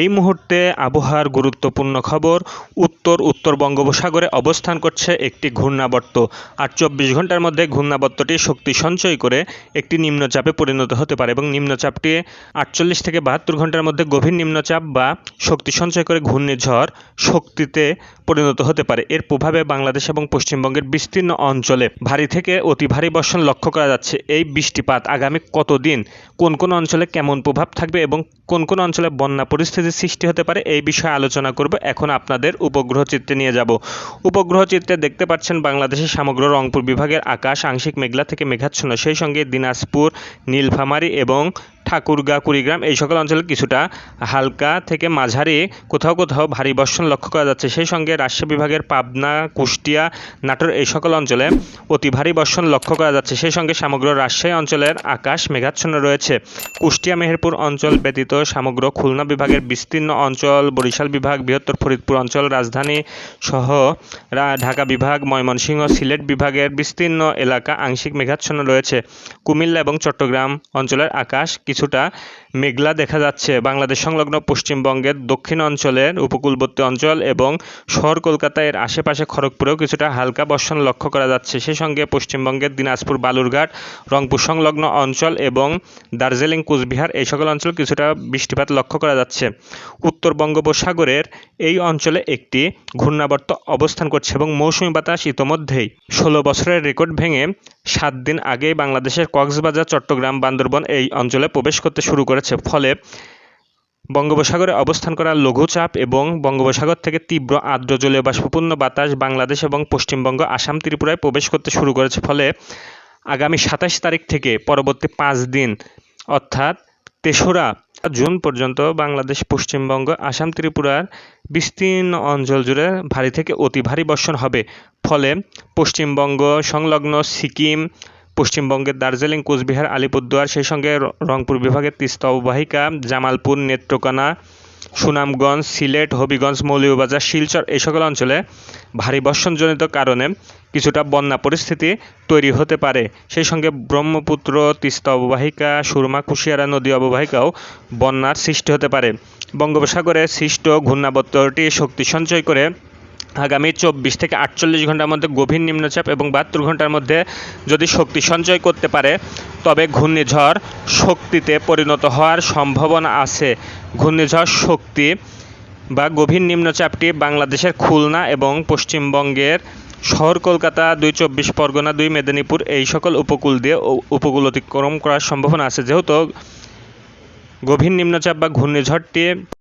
এই মুহূর্তে আবহাওয়ার গুরুত্বপূর্ণ খবর। উত্তর বঙ্গোপসাগরে অবস্থান করছে একটি ঘূর্ণাবর্ত। আর 24 ঘন্টার মধ্যে ঘূর্ণাবর্তটি শক্তি সঞ্চয় করে একটি নিম্নচাপে পরিণত হতে পারে এবং নিম্নচাপটি 48 থেকে 72 ঘন্টার মধ্যে গভীর নিম্নচাপ বা শক্তি সঞ্চয় করে ঘূর্ণিঝড় শক্তিতে পরিণত হতে পারে। এর প্রভাবে বাংলাদেশ এবং পশ্চিমবঙ্গের বিস্তীর্ণ অঞ্চলে ভারী থেকে অতি ভারী বর্ষণ লক্ষ্য করা যাচ্ছে। এই বৃষ্টিপাত আগামী কতদিন কোন কোন অঞ্চলে কেমন প্রভাব থাকবে এবং কোন কোন অঞ্চলে বন্যা পরিস্থিতির সৃষ্টি হতে পারে এই বিষয়ে আলোচনা করব। এখন আপনাদের উপগ্রহ চিত্রে নিয়ে যাব। উপগ্রহ চিত্রে দেখতে পাচ্ছেন বাংলাদেশের সমগ্র রংপুর বিভাগের আকাশ আংশিক মেঘলা থেকে মেঘাচ্ছন্ন, সেই সঙ্গে দিনাজপুর, নীলফামারী এবং ঠাকুরগাঁ, কুড়িগ্রাম এই সকল অঞ্চলে কিছুটা হালকা থেকে মাঝারি কোথাও কোথাও ভারী বর্ষণ লক্ষ্য করা যাচ্ছে। সেই সঙ্গে রাজশাহী বিভাগের পাবনা, কুষ্টিয়া, নাটোর এই সকল অঞ্চলে অতি ভারী বর্ষণ লক্ষ্য করা যাচ্ছে। সেই সঙ্গে সমগ্র রাজশাহী অঞ্চলের আকাশ মেঘাচ্ছন্ন রয়েছে। কুষ্টিয়া, মেহেরপুর অঞ্চল ব্যতীত সমগ্র খুলনা বিভাগের বিস্তীর্ণ অঞ্চল, বরিশাল বিভাগ, বৃহত্তর ফরিদপুর অঞ্চল, রাজধানী সহ ঢাকা বিভাগ, ময়মনসিংহ, সিলেট বিভাগের বিস্তীর্ণ এলাকা আংশিক মেঘাচ্ছন্ন রয়েছে। কুমিল্লা এবং চট্টগ্রাম অঞ্চলের আকাশ কিছুটা মেঘলা দেখা যাচ্ছে। বাংলাদেশ সংলগ্ন পশ্চিমবঙ্গের দক্ষিণ অঞ্চলের উপকূলবর্তী অঞ্চল এবং শহর কলকাতা এর আশেপাশে খড়গপুরেও কিছুটা হালকা বর্ষণ লক্ষ্য করা যাচ্ছে। সেই সঙ্গে পশ্চিমবঙ্গের দিনাজপুর, বালুরঘাট, রংপুর সংলগ্ন অঞ্চল এবং দার্জিলিং, কুচবিহার এই সকল অঞ্চল কিছুটা বৃষ্টিপাত লক্ষ্য করা যাচ্ছে। উত্তর বঙ্গোপসাগরের এই অঞ্চলে একটি ঘূর্ণাবর্ত অবস্থান করছে এবং মৌসুমি বাতাস ইতোমধ্যেই 16 বছরের রেকর্ড ভেঙে 7 দিন আগেই বাংলাদেশের কক্সবাজার, চট্টগ্রাম, বান্দরবন এই অঞ্চলে প্রবেশ করতে শুরু করেছে। ফলে বঙ্গোপসাগরে অবস্থান করা লঘুচাপ এবং বঙ্গোপসাগর থেকে তীব্র আর্দ্র জলীয় বাষ্পপূর্ণ বাতাস বাংলাদেশ এবং পশ্চিমবঙ্গ, আসাম, ত্রিপুরায় প্রবেশ করতে শুরু করেছে। ফলে আগামী 27 তারিখ থেকে পরবর্তী 5 দিন অর্থাৎ 3রা জুন পর্যন্ত বাংলাদেশ, পশ্চিমবঙ্গ, আসাম, ত্রিপুরার বিস্তীর্ণ অঞ্চল জুড়ে ভারী থেকে অতি ভারী বর্ষণ হবে। ফলে পশ্চিমবঙ্গ সংলগ্ন সিকিম, পশ্চিমবঙ্গের দার্জিলিং, কোচবিহার, আলিপুরদুয়ার, সেই সঙ্গে রংপুর বিভাগের তিস্তা অববাহিকা, জামালপুর, নেত্রকোনা, সুনামগঞ্জ, সিলেট, হবিগঞ্জ, মৌলভীবাজার, শিলচর এই সকল অঞ্চলে ভারী বর্ষণজনিত কারণে কিছুটা বন্যা পরিস্থিতি তৈরি হতে পারে। সেই সঙ্গে ব্রহ্মপুত্র, তিস্তা অববাহিকা, সুরমা, কুশিয়ারা নদী অববাহিকাও বন্যার সৃষ্টি হতে পারে। বঙ্গোপসাগরে সৃষ্ট ঘূর্ণাবর্তটি শক্তি সঞ্চয় করে আগামী 24 থেকে 48 ঘন্টার মধ্যে গভীর নিম্নচাপ এবং 72 ঘন্টার মধ্যে যদি শক্তি সঞ্চয় করতে পারে তবে ঘূর্ণিঝড় শক্তিতে পরিণত হওয়ার সম্ভাবনা আছে। ঘূর্ণিঝড় শক্তি বা গভীর নিম্নচাপটি বাংলাদেশের খুলনা এবং পশ্চিমবঙ্গের শহর কলকাতা, 2 চব্বিশ পরগনা, 2 মেদিনীপুর এই সকল উপকূল দিয়ে উপকূল অতিক্রম করার সম্ভাবনা আছে। যেহেতু গভীর নিম্নচাপ বা ঘূর্ণিঝড়টি